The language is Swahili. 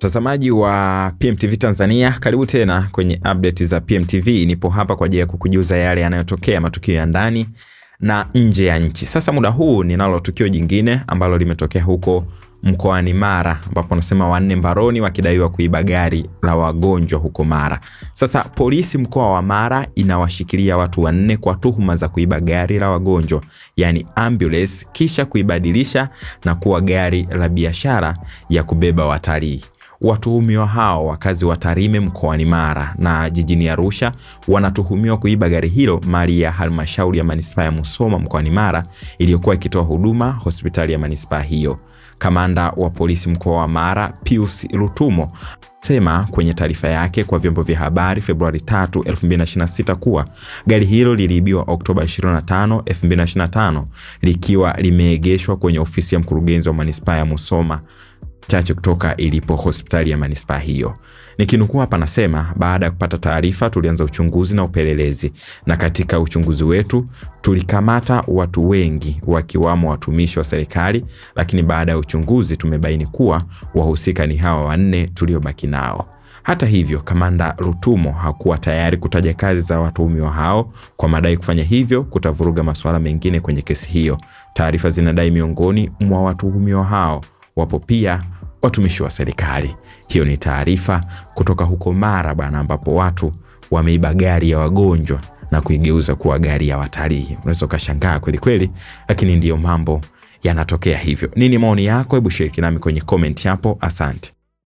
Mtazamaji wa PMTV Tanzania, karibu tena kwenye update za PMTV. Nipo hapa kwa ajili ya kukujuza yale yanayotokea, matukio ya ndani na nje ya nchi. Sasa muda huu ninalo tukio jingine ambalo limetokea huko mkoani Mara, ambapo wanasema wanne mbaroni wakidaiwa kuiba gari la wagonjwa huko Mara. Sasa polisi mkoa wa Mara inawashikilia watu wanne kwa tuhuma za kuiba gari la wagonjwa, yani ambulance, kisha kuibadilisha na kuwa gari la biashara ya kubeba watalii. Watuhumiwa hao wakazi wa Tarime mkoani Mara na jijini Arusha wanatuhumiwa kuiba gari hilo mali ya halmashauri ya manispaa ya Musoma mkoani Mara iliyokuwa ikitoa huduma hospitali ya manispaa hiyo. Kamanda wa polisi mkoa wa Mara Pius Lutumo sema kwenye taarifa yake kwa vyombo vya habari Februari 3, 2026 kuwa gari hilo liliibiwa Oktoba 25, 2025 likiwa limeegeshwa kwenye ofisi ya mkurugenzi wa manispaa ya Musoma chache kutoka ilipo hospitali ya manispaa hiyo. Nikinukuu hapa nasema, baada ya kupata taarifa tulianza uchunguzi na upelelezi, na katika uchunguzi wetu tulikamata watu wengi wakiwamo watumishi wa serikali, lakini baada ya uchunguzi tumebaini kuwa wahusika ni hawa wanne tuliobaki nao. Hata hivyo, Kamanda Lutumo hakuwa tayari kutaja kazi za watuhumiwa hao kwa madai kufanya hivyo kutavuruga masuala mengine kwenye kesi hiyo. Taarifa zinadai miongoni mwa watuhumiwa hao wapo pia watumishi wa serikali. Hiyo ni taarifa kutoka huko Mara bana, ambapo watu wameiba gari ya wagonjwa na kuigeuza kuwa gari ya watalii. Unaweza kushangaa kweli kweli, lakini ndiyo mambo yanatokea hivyo. Nini maoni yako? Hebu shiriki nami kwenye comment hapo. Asante.